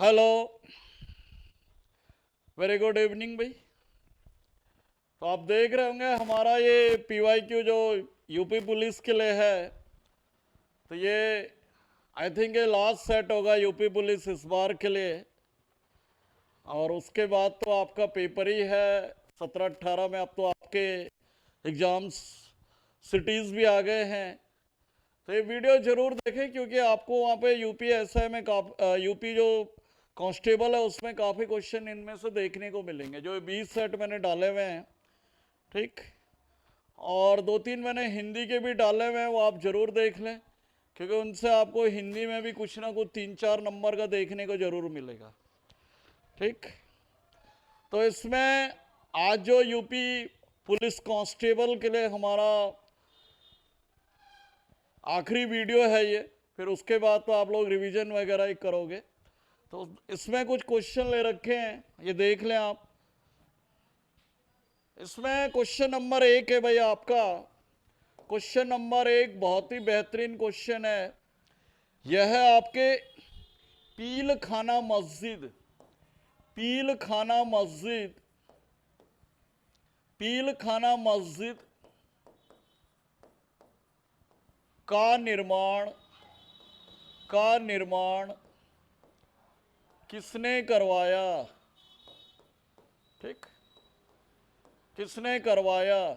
Hello, very good evening भाई। तो आप देख रहे होंगे हमारा ये पीवाईक्यू जो यूपी पुलिस के लिए है, तो ये आई थिंक ये लास्ट सेट होगा यूपी पुलिस इस बार के लिए। और उसके बाद तो आपका पेपर ही है 17-18 में। अब तो आपके एग्ज़ाम्स सिटीज़ भी आ गए हैं। तो ये वीडियो ज़रूर देखें क्योंकि आपको वहाँ पे यूपीएसआई में यूपी जो कांस्टेबल है उसमें काफ़ी क्वेश्चन इनमें से देखने को मिलेंगे। जो 20 सेट मैंने डाले हुए हैं, ठीक, और 2-3 मैंने हिंदी के भी डाले हुए हैं, वो आप ज़रूर देख लें क्योंकि उनसे आपको हिंदी में भी कुछ ना कुछ 3-4 नंबर का देखने को ज़रूर मिलेगा। ठीक, तो इसमें आज जो यूपी पुलिस कांस्टेबल के लिए हमारा आखिरी वीडियो है ये, फिर उसके बाद तो आप लोग रिवीजन वगैरह ही करोगे। तो इसमें कुछ क्वेश्चन ले रखे हैं, ये देख लें आप। इसमें क्वेश्चन नंबर 1 है भाई आपका। क्वेश्चन नंबर 1 बहुत ही बेहतरीन क्वेश्चन है। यह है आपके पील खाना मस्जिद। पील खाना मस्जिद, पील खाना मस्जिद का निर्माण किसने करवाया? ठीक, किसने करवाया?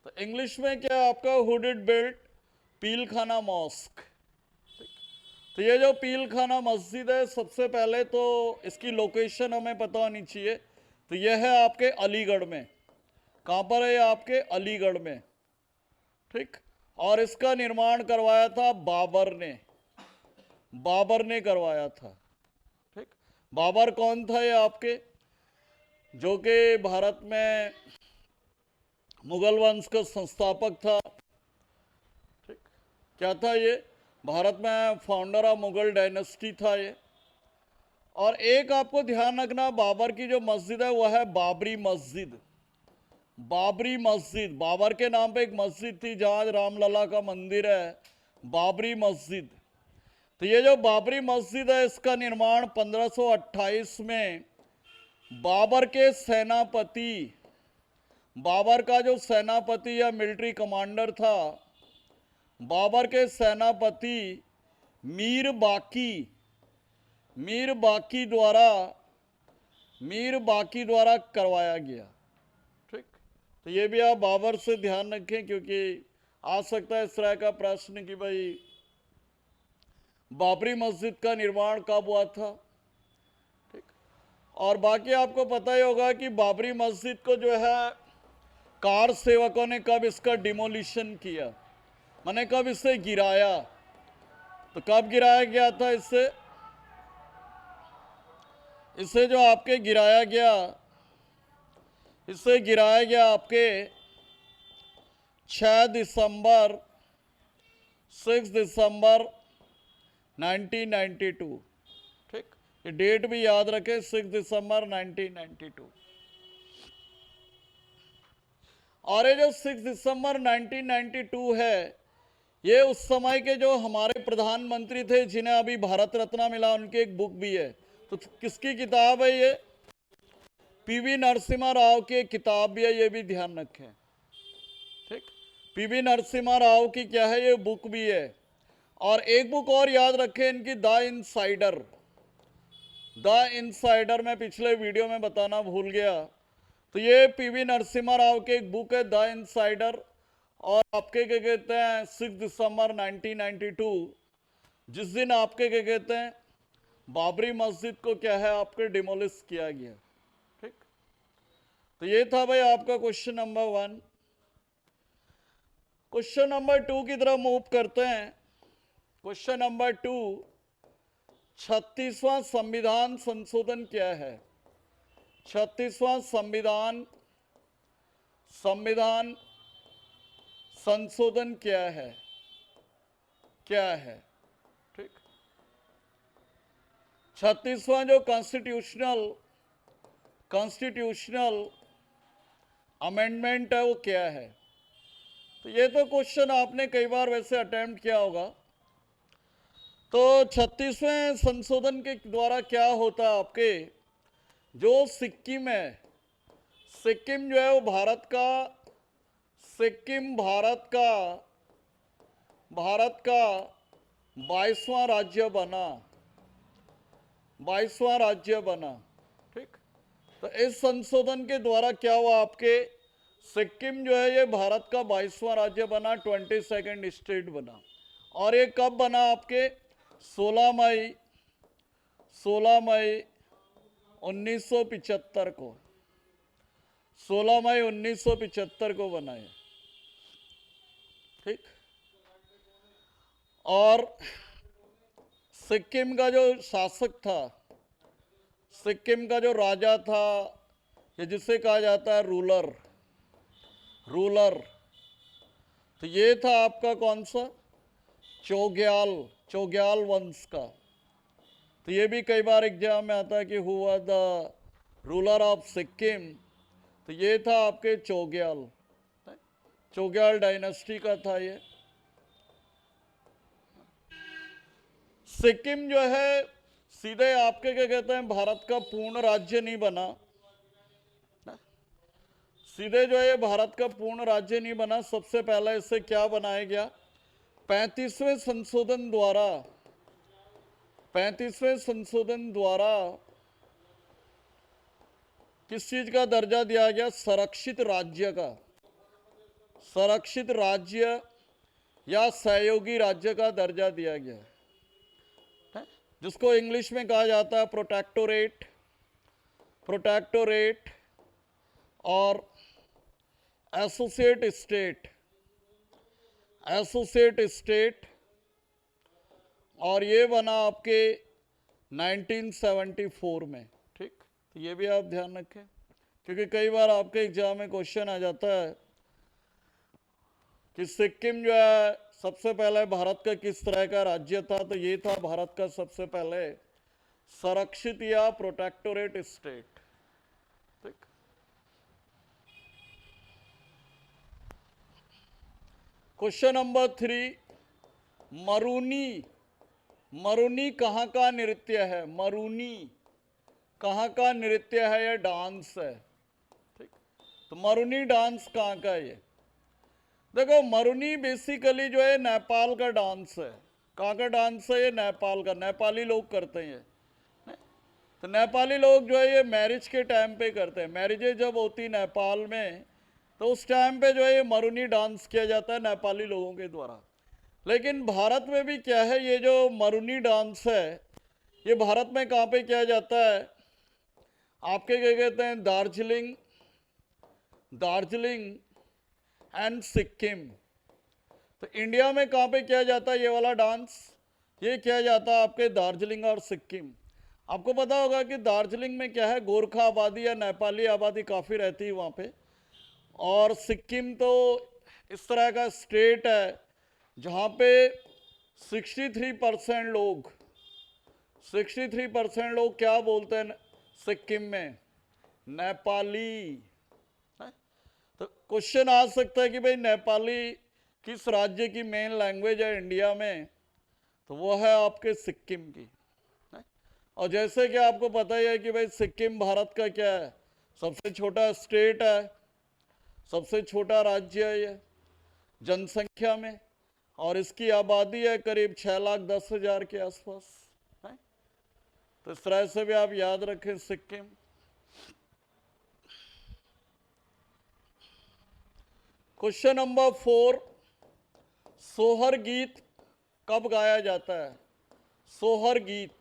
तो इंग्लिश में क्या है आपका? हु डिड बिल्ड पील खाना मॉस्क। तो ये जो पील खाना मस्जिद है, सबसे पहले तो इसकी लोकेशन हमें पता होनी चाहिए। तो यह है आपके अलीगढ़ में। कहाँ पर है ये? आपके अलीगढ़ में। ठीक, और इसका निर्माण करवाया था बाबर ने। बाबर ने करवाया था। ठीक, बाबर कौन था? ये आपके जो कि भारत में मुगल वंश का संस्थापक था। ठीक, क्या था ये? भारत में फाउंडर ऑफ मुगल डायनेस्टी था ये। और एक आपको ध्यान रखना, बाबर की जो मस्जिद है वह है बाबरी मस्जिद। बाबरी मस्जिद, बाबर के नाम पे एक मस्जिद थी जहां रामलला का मंदिर है, बाबरी मस्जिद। तो ये जो बाबरी मस्जिद है इसका निर्माण 1528 में बाबर के सेनापति, बाबर का जो सेनापति या मिलिट्री कमांडर था, बाबर के सेनापति मीर बाकी, मीर बाकी द्वारा, मीर बाकी द्वारा करवाया गया। ठीक, तो ये भी आप बाबर से ध्यान रखें क्योंकि आ सकता है इस तरह का प्रश्न कि भाई बाबरी मस्जिद का निर्माण कब हुआ था। ठीक, और बाकी आपको पता ही होगा कि बाबरी मस्जिद को जो है कार सेवकों ने कब इसका डिमोलिशन किया, माने कब इसे गिराया। तो कब गिराया गया था इससे? इसे जो आपके गिराया गया, इसे गिराया गया आपके 6 दिसंबर 6 दिसंबर 1992। ठीक, ये डेट भी याद रखें, 6 दिसंबर 1992। और ये जो 6 दिसंबर 1992 है, ये उस समय के जो हमारे प्रधानमंत्री थे जिन्हें अभी भारत रत्न मिला, उनकी एक बुक भी है। तो किसकी किताब है ये? पीवी नरसिम्हा राव की किताब भी है, ये भी ध्यान रखें। ठीक, पीवी नरसिम्हा राव की क्या है? ये बुक भी है। और एक बुक और याद रखें इनकी, द इनसाइडर। द इनसाइडर में पिछले वीडियो में बताना भूल गया। तो ये पीवी नरसिम्हा राव की एक बुक है, द इनसाइडर। और आपके क्या कहते हैं 6 दिसंबर 1992, जिस दिन आपके क्या कहते हैं बाबरी मस्जिद को क्या है आपके डिमोलिश किया गया। ठीक, तो ये था भाई आपका क्वेश्चन नंबर 1। क्वेश्चन नंबर 2 की तरफ मूव करते हैं। क्वेश्चन नंबर 2, 36वां संविधान संशोधन क्या है? 36वां संविधान संविधान संशोधन क्या है? क्या है? ठीक, 36वां जो कॉन्स्टिट्यूशनल कॉन्स्टिट्यूशनल अमेंडमेंट है वो क्या है? तो ये तो क्वेश्चन आपने कई बार वैसे अटेम्प्ट किया होगा। तो 36वें संशोधन के द्वारा क्या होता है आपके, जो सिक्किम है, सिक्किम जो है वो सिक्किम भारत का 22वां राज्य बना, 22वां राज्य बना। ठीक, तो इस संशोधन के द्वारा क्या हुआ आपके, सिक्किम जो है ये भारत का 22वां राज्य बना, 22nd स्टेट बना। और ये कब बना आपके, 16 मई 1975 को, 16 मई 1975 को बनाया। ठीक, और सिक्किम का जो शासक था, सिक्किम का जो राजा था, ये जिसे कहा जाता है रूलर, तो ये था आपका कौन सा, चोग्याल वंश का। तो ये भी कई बार एग्जाम में आता है कि who was the ruler of Sikkim, तो ये था आपके चोग्याल डायनेस्टी का था ये। सिक्किम जो है सीधे आपके क्या कहते हैं, भारत का पूर्ण राज्य नहीं बना, सीधे जो है भारत का पूर्ण राज्य नहीं बना। सबसे पहले इससे क्या बनाया गया, 35वें संशोधन द्वारा किस चीज का दर्जा दिया गया, संरक्षित राज्य या सहयोगी राज्य का दर्जा दिया गया है, जिसको इंग्लिश में कहा जाता है प्रोटेक्टोरेट और एसोसिएट स्टेट। और ये बना आपके 1974 में। ठीक, तो ये भी आप ध्यान रखें, क्योंकि कई बार आपके एग्जाम में क्वेश्चन आ जाता है कि सिक्किम जो है सबसे पहले भारत का किस तरह का राज्य था, तो ये था भारत का सबसे पहले संरक्षित या प्रोटेक्टोरेट स्टेट। ठीक, क्वेश्चन नंबर 3, मरुनी कहाँ का नृत्य है, मरुनी कहाँ का नृत्य है या डांस है। ठीक, तो मरुनी डांस कहाँ का है ये, देखो मरुनी बेसिकली जो है नेपाल का डांस है। कहाँ का डांस है ये, नेपाल का, नेपाली लोग करते हैं ये। तो नेपाली लोग जो है ये मैरिज के टाइम पे करते हैं, मैरिजेज जब होती नेपाल में, तो उस टाइम पे जो है ये मरुनी डांस किया जाता है नेपाली लोगों के द्वारा। लेकिन भारत में भी क्या है, ये जो मरुनी डांस है ये भारत में कहाँ पे किया जाता है, आपके क्या कहते हैं, दार्जिलिंग एंड सिक्किम। तो इंडिया में कहाँ पे किया जाता है ये वाला डांस, ये किया जाता है आपके दार्जिलिंग और सिक्किम। आपको पता होगा कि दार्जिलिंग में क्या है, गोरखा आबादी या नेपाली आबादी काफ़ी रहती है वहाँ पे, और सिक्किम तो इस तरह का स्टेट है जहाँ पे 63% लोग क्या बोलते हैं सिक्किम में, नेपाली है? तो क्वेश्चन आ सकता है कि भाई नेपाली किस राज्य की मेन लैंग्वेज है इंडिया में, तो वो है आपके सिक्किम की है? और जैसे कि आपको पता ही है कि भाई सिक्किम भारत का क्या है, सबसे छोटा स्टेट है, सबसे छोटा राज्य है ये जनसंख्या में, और इसकी आबादी है करीब 6,10,000 के आसपास है। तो इस तरह से भी आप याद रखें सिक्किम। क्वेश्चन नंबर 4, सोहर गीत कब गाया जाता है, सोहर गीत।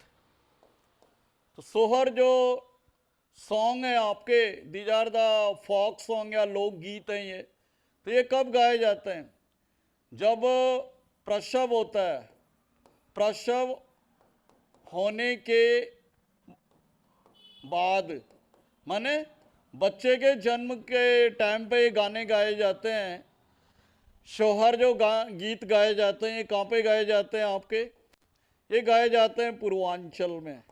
तो सोहर जो सॉन्ग है आपके, these are the folk song या लोक गीत हैं ये, तो ये कब गाए जाते हैं, जब प्रसव होता है, प्रसव होने के बाद, माने बच्चे के जन्म के टाइम पे ये गाने गाए जाते हैं। सोहर जो गीत गाए जाते हैं ये कहाँ पे गाए जाते हैं आपके, ये गाए जाते हैं पूर्वांचल में,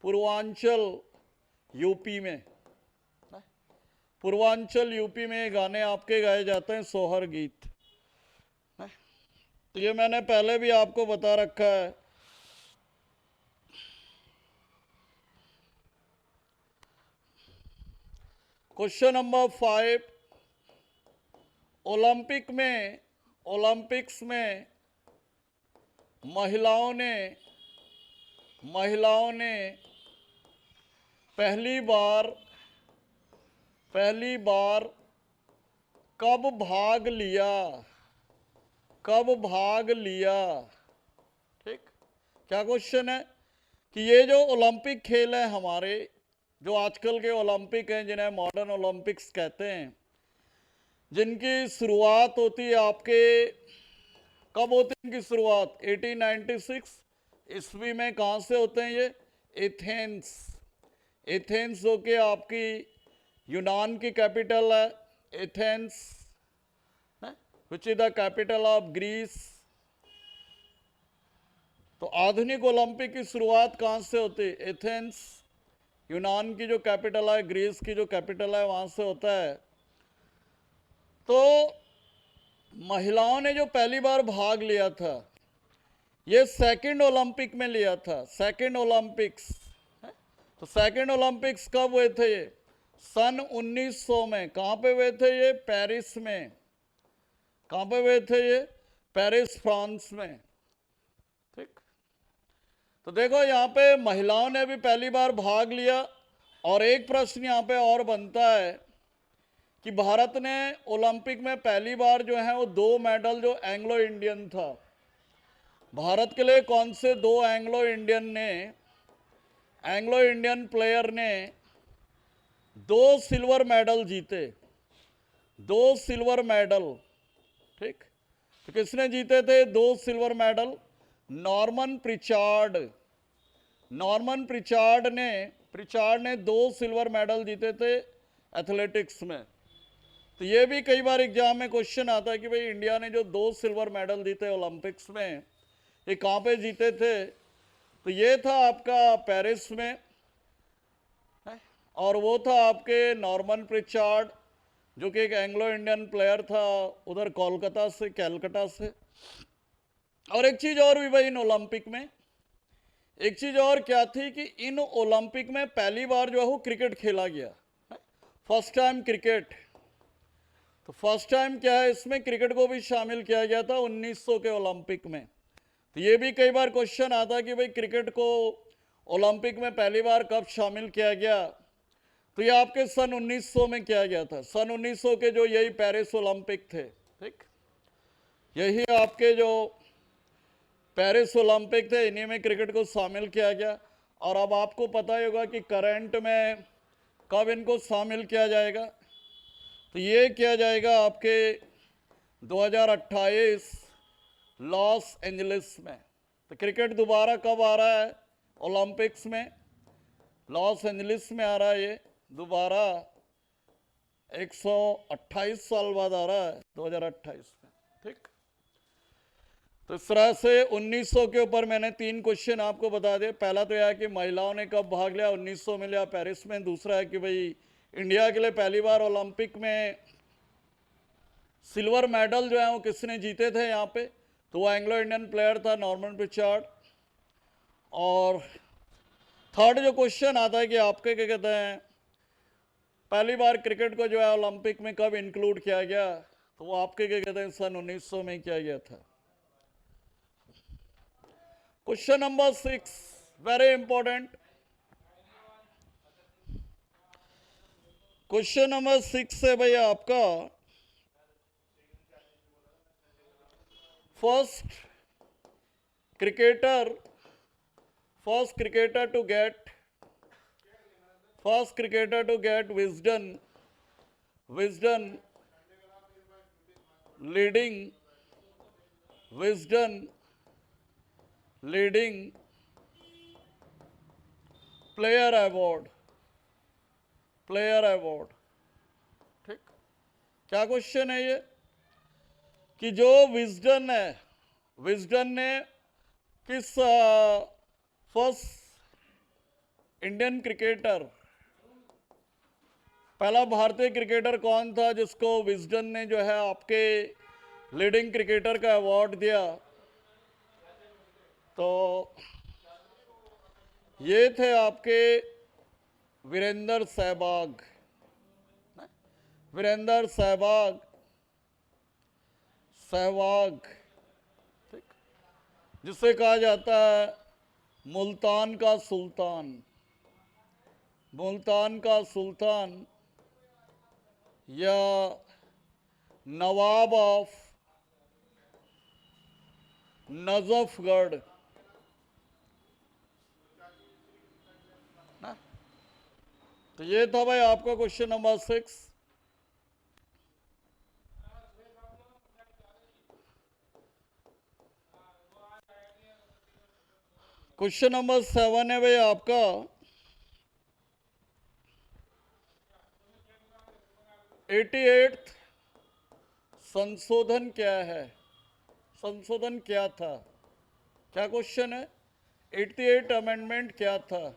पूर्वांचल यूपी में, पूर्वांचल यूपी में गाने आपके गाए जाते हैं सोहर गीत। तो ये मैंने पहले भी आपको बता रखा है क्वेश्चन नंबर 5, ओलंपिक्स में महिलाओं ने पहली बार कब भाग लिया? ठीक, क्या क्वेश्चन है कि ये जो ओलंपिक खेल है हमारे, जो आजकल के ओलंपिक हैं, जिन्हें मॉडर्न ओलंपिक्स कहते हैं, जिनकी शुरुआत होती है आपके, कब होती है इनकी शुरुआत? 1896 ईस्वी में। कहाँ से होते हैं ये? एथेंस होके आपकी यूनान की कैपिटल है Athens, which is the capital of Greece. तो आधुनिक ओलंपिक की शुरुआत कहाँ से होती है? एथेंस, यूनान की जो कैपिटल है, ग्रीस की जो कैपिटल है, वहां से होता है। तो महिलाओं ने जो पहली बार भाग लिया था, ये सेकंड ओलंपिक में लिया था, सेकंड ओलंपिक्स। तो सेकंड ओलंपिक्स कब हुए थे? ये सन 1900 में। कहाँ पे हुए थे ये? पेरिस में। कहाँ पे हुए थे ये? पेरिस, फ्रांस में। ठीक, तो देखो यहाँ पे महिलाओं ने भी पहली बार भाग लिया। और एक प्रश्न यहाँ पे और बनता है कि भारत ने ओलंपिक में पहली बार जो है वो 2 मेडल, जो एंग्लो इंडियन था, भारत के लिए कौन से 2 एंग्लो इंडियन प्लेयर ने 2 सिल्वर मेडल जीते? 2 सिल्वर मेडल। ठीक, तो किसने जीते थे 2 सिल्वर मेडल? नॉर्मन प्रिचार्ड ने 2 सिल्वर मेडल जीते थे एथलेटिक्स में। तो ये भी कई बार एग्जाम में क्वेश्चन आता है कि भाई इंडिया ने जो 2 सिल्वर मेडल जीते ओलंपिक्स में, ये कहाँ पे जीते थे? तो ये था आपका पेरिस में, और वो था आपके नॉर्मन प्रिचार्ड, जो कि एक एंग्लो इंडियन प्लेयर था, उधर कैलकाटा से। और एक चीज और भी भाई इन ओलंपिक में, एक चीज और क्या थी कि इन ओलंपिक में पहली बार जो है वो क्रिकेट खेला गया, फर्स्ट टाइम क्रिकेट। तो फर्स्ट टाइम क्या है, इसमें क्रिकेट को भी शामिल किया गया था 1900 के ओलंपिक में। तो ये भी कई बार क्वेश्चन आता है कि भाई क्रिकेट को ओलंपिक में पहली बार कब शामिल किया गया? तो ये आपके सन 1900 में किया गया था। सन 1900 के जो यही पेरिस ओलंपिक थे, ठीक, यही आपके जो पेरिस ओलंपिक थे, इन्हीं में क्रिकेट को शामिल किया गया। और अब आपको पता ही होगा कि करंट में कब इनको शामिल किया जाएगा? तो ये किया जाएगा आपके 2028 लॉस एंजलिस में। तो क्रिकेट दोबारा कब आ रहा है ओलंपिक्स में? लॉस एंजलिस में आ रहा है ये दोबारा, 128 साल बाद आ रहा है 2028 में। ठीक, तो इस तरह से 1900 के ऊपर मैंने 3 क्वेश्चन आपको बता दिए। पहला तो यह है कि महिलाओं ने कब भाग लिया, 1900 में लिया पेरिस में। दूसरा है कि भाई इंडिया के लिए पहली बार ओलंपिक में सिल्वर मेडल जो है वो किसने जीते थे यहाँ पे? तो वो एंग्लो इंडियन प्लेयर था नॉर्मन प्रिचार्ड। और थर्ड जो क्वेश्चन आता है कि आपके क्या कहते हैं, पहली बार क्रिकेट को जो है ओलंपिक में कब इंक्लूड किया गया? तो वो आपके क्या कहते हैं सन 1900 में किया गया था। Question number 6, very important question number 6 है भैया आपका, first cricketer to get Wisden leading player award। ठीक, क्या क्वेश्चन है ये कि जो विजडन ने किस फर्स्ट इंडियन क्रिकेटर, पहला भारतीय क्रिकेटर कौन था जिसको विजडन ने जो है आपके लीडिंग क्रिकेटर का अवार्ड दिया? तो ये थे आपके वीरेंद्र सहवाग। वीरेंद्र सहवाग, सहवाग, ठीक, जिसे कहा जाता है मुल्तान का सुल्तान, मुल्तान का सुल्तान या नवाब ऑफ नजफगढ़ ना। तो ये था भाई आपका क्वेश्चन नंबर 6। क्वेश्चन नंबर 7 है भाई आपका 88th संशोधन क्या है, संशोधन क्या था, क्या क्वेश्चन है, 88 अमेंडमेंट क्या था।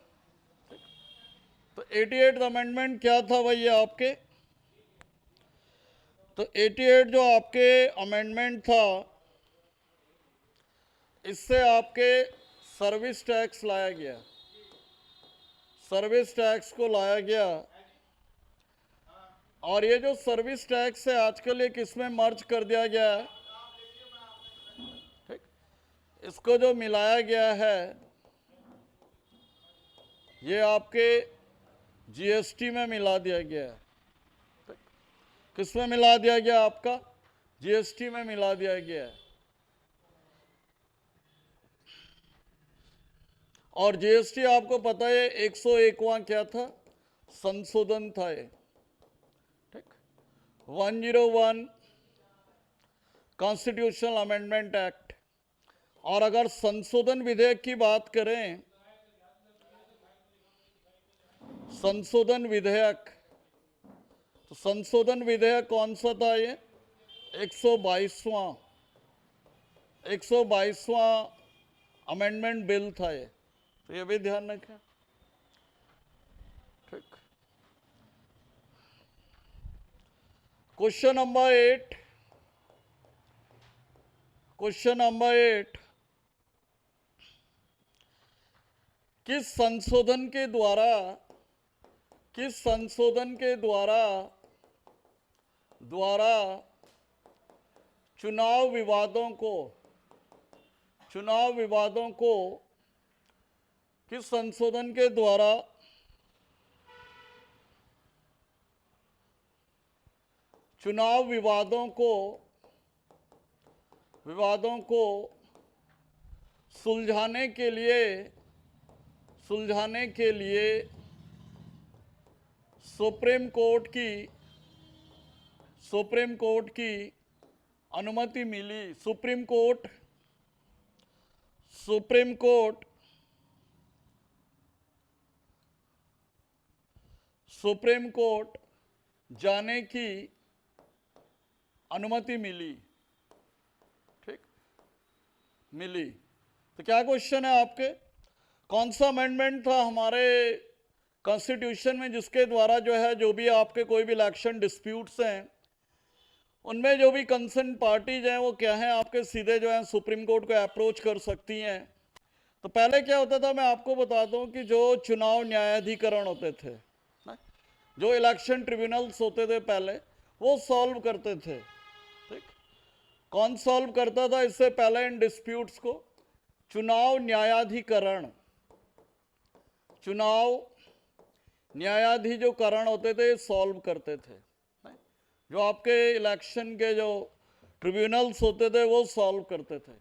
तो 88 अमेंडमेंट क्या था भैया आपके, तो 88 जो आपके अमेंडमेंट था, इससे आपके सर्विस टैक्स लाया गया, सर्विस टैक्स को लाया गया। और ये जो सर्विस टैक्स है आजकल ये किसमें मर्ज कर दिया गया है, ठीक, इसको जो मिलाया गया है ये आपके जीएसटी में मिला दिया गया है, ठीक? किसमें मिला दिया गया, आपका जीएसटी में मिला दिया गया है। और जीएसटी आपको पता है 101वां क्या था, संशोधन था ये, ठीक, 101 कॉन्स्टिट्यूशनल अमेंडमेंट एक्ट। और अगर संशोधन विधेयक की बात करें, संशोधन विधेयक, तो संशोधन विधेयक कौन सा था ये, 122वां 122वां अमेंडमेंट बिल था ये, तो ये भी ध्यान रखें, ठीक। क्वेश्चन नंबर 8, क्वेश्चन नंबर 8, किस संशोधन के द्वारा, किस संशोधन के द्वारा चुनाव विवादों को, चुनाव विवादों को, किस संशोधन के द्वारा चुनाव विवादों को सुलझाने के लिए सुप्रीम कोर्ट की अनुमति मिली, सुप्रीम कोर्ट जाने की अनुमति मिली, ठीक, मिली। तो क्या क्वेश्चन है आपके, कौन सा अमेंडमेंट था हमारे कॉन्स्टिट्यूशन में जिसके द्वारा जो है, जो भी आपके कोई भी इलेक्शन डिस्प्यूट्स हैं उनमें जो भी कंसर्न पार्टीज हैं वो क्या हैं, आपके सीधे जो है सुप्रीम कोर्ट को अप्रोच कर सकती हैं। तो पहले क्या होता था, मैं आपको बता दूं कि जो चुनाव न्यायाधिकरण होते थे ना, जो इलेक्शन ट्रिब्यूनल्स होते थे पहले, वो सॉल्व करते थे, ठीक। कौन सॉल्व करता था इससे पहले इन डिस्प्यूट्स को, चुनाव न्यायाधिकरण, चुनाव न्यायाधीश जो करण होते थे सॉल्व करते थे, जो आपके इलेक्शन के जो ट्रिब्यूनल्स होते थे वो सॉल्व करते थे।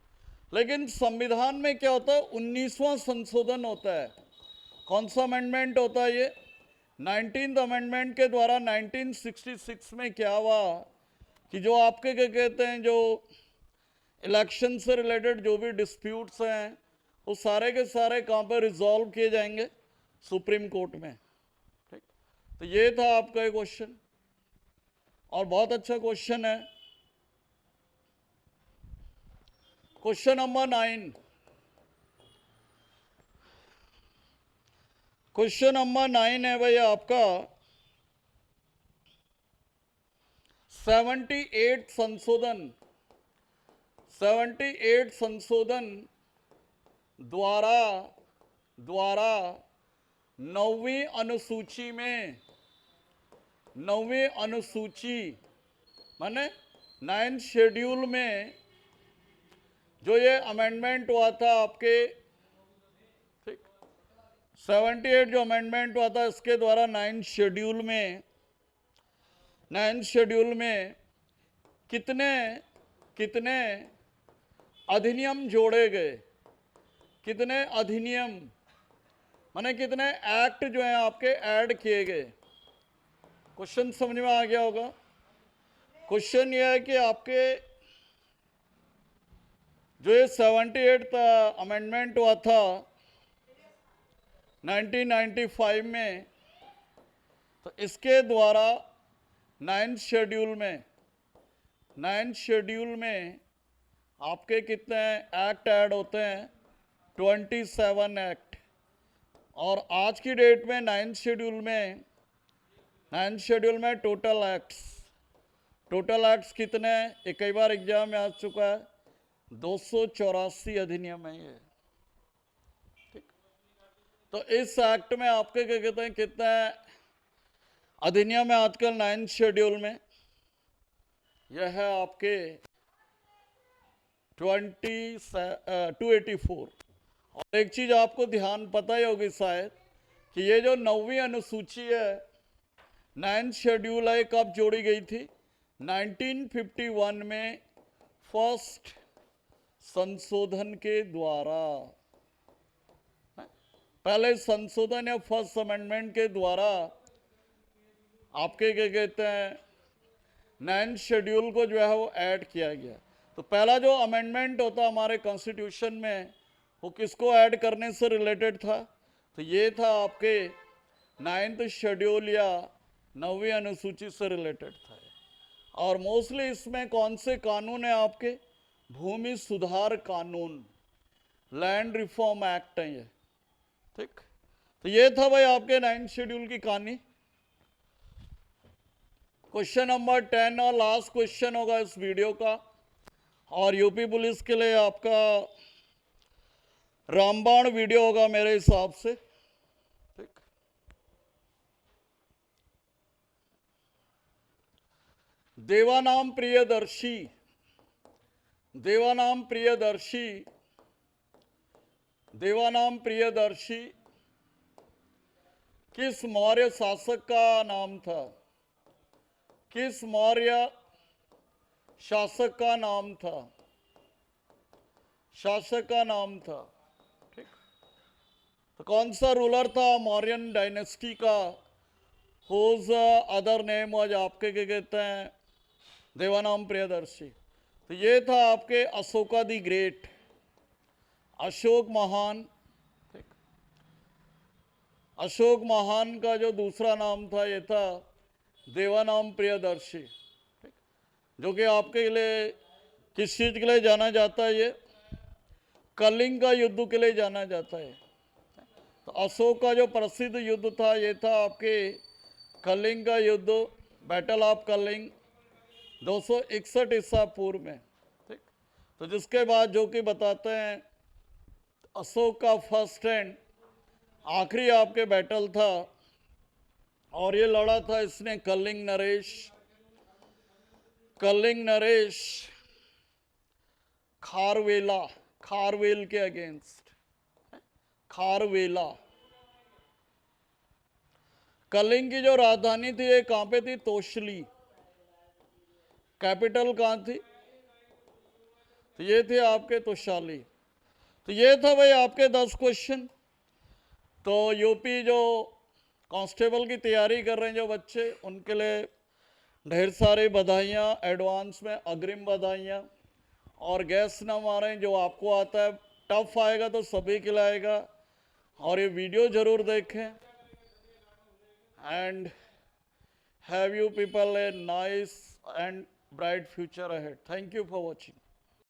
लेकिन संविधान में क्या होता है, 19वां संशोधन होता है। कौन सा अमेंडमेंट होता है ये, 19th अमेंडमेंट के द्वारा 1966 में क्या हुआ कि जो आपके क्या कहते हैं, जो इलेक्शन से रिलेटेड जो भी डिस्प्यूट्स हैं वो सारे के सारे कहाँ पर रिजॉल्व किए जाएंगे, सुप्रीम कोर्ट में, ठीक। तो ये था आपका ये क्वेश्चन, और बहुत अच्छा क्वेश्चन है। क्वेश्चन नंबर 9, क्वेश्चन नंबर 9 है भाई आपका 78 संशोधन, 78 संशोधन द्वारा 9वीं अनुसूची में 9वीं अनुसूची माने 9th शेड्यूल में जो ये अमेंडमेंट हुआ था आपके, ठीक, 78 जो अमेंडमेंट हुआ था इसके द्वारा 9th शेड्यूल में कितने अधिनियम जोड़े गए, कितने अधिनियम माने कितने एक्ट जो हैं आपके ऐड किए गए। क्वेश्चन समझ में आ गया होगा। क्वेश्चन ये है कि आपके जो ये 78 अमेंडमेंट हुआ था 1995 में, तो इसके द्वारा 9th शेड्यूल में आपके कितने एक्ट ऐड होते हैं, 27 एक्ट। और आज की डेट में 9th शेड्यूल में टोटल एक्ट्स कितने हैं, ये कई बार एग्जाम में आ चुका है, 284 अधिनियम है ये, ठीक। तो इस एक्ट में आपके क्या कहते हैं, कितने अधिनियम है आजकल 9th शेड्यूल में, यह है आपके 284। और एक चीज आपको ध्यान पता ही होगी शायद कि ये जो 9वीं अनुसूची है 9th शेड्यूल है, कब जोड़ी गई थी, 1951 में फर्स्ट संशोधन के द्वारा। पहले संशोधन या फर्स्ट अमेंडमेंट के द्वारा आपके क्या कहते हैं 9th शेड्यूल को जो है वो ऐड किया गया। तो पहला जो अमेंडमेंट होता हमारे कॉन्स्टिट्यूशन में वो किसको ऐड करने से रिलेटेड था, तो ये था आपके 9th शेड्यूल या 9वीं अनुसूची से रिलेटेड था। और मोस्टली इसमें कौन से कानून है आपके, भूमि सुधार कानून, लैंड रिफॉर्म एक्ट है ये, ठीक। तो ये था भाई आपके 9th शेड्यूल की कहानी। क्वेश्चन नंबर 10 और लास्ट क्वेश्चन होगा इस वीडियो का, और यूपी पुलिस के लिए आपका रामबाण वीडियो होगा मेरे हिसाब से, ठीक। देवानाम प्रियदर्शी किस मौर्य शासक का नाम था, किस मौर्य शासक का नाम था, ठीक। तो कौन सा रूलर था मौर्यन डायनेस्टी का, हुज अदर नेम वाज आपके क्या कहते हैं, देवानाम प्रियदर्शी। तो ये था आपके अशोका दी ग्रेट, अशोक महान, ठीक। अशोक महान का जो दूसरा नाम था ये था देवानाम प्रियदर्शी, ठीक। जो कि आपके लिए किस चीज के लिए जाना जाता है, ये कलिंग का युद्ध के लिए जाना जाता है। तो अशोक का जो प्रसिद्ध युद्ध था ये था आपके कलिंग का युद्ध, बैटल ऑफ कलिंग 261 ईसा पूर्व में, ठीक। तो जिसके बाद जो कि बताते हैं अशोक का फर्स्ट एंड आखिरी आपके बैटल था, और ये लड़ा था इसने कलिंग नरेश खारवेल के अगेंस्ट, खारवेला। कलिंग की जो राजधानी थी ये कहां पे थी, तोशली, कैपिटल कहां थी, तो ये थे आपके तोशाली। तो ये था भाई आपके 10 क्वेश्चन। तो यूपी जो कांस्टेबल की तैयारी कर रहे हैं जो बच्चे, उनके लिए ढेर सारी बधाइयाँ, एडवांस में अग्रिम बधाइयाँ। और गैस ना मारें, जो आपको आता है टफ आएगा तो सभी के लिए आएगा। और ये वीडियो जरूर देखें। And have you people a nice and bright future ahead. Thank you for watching.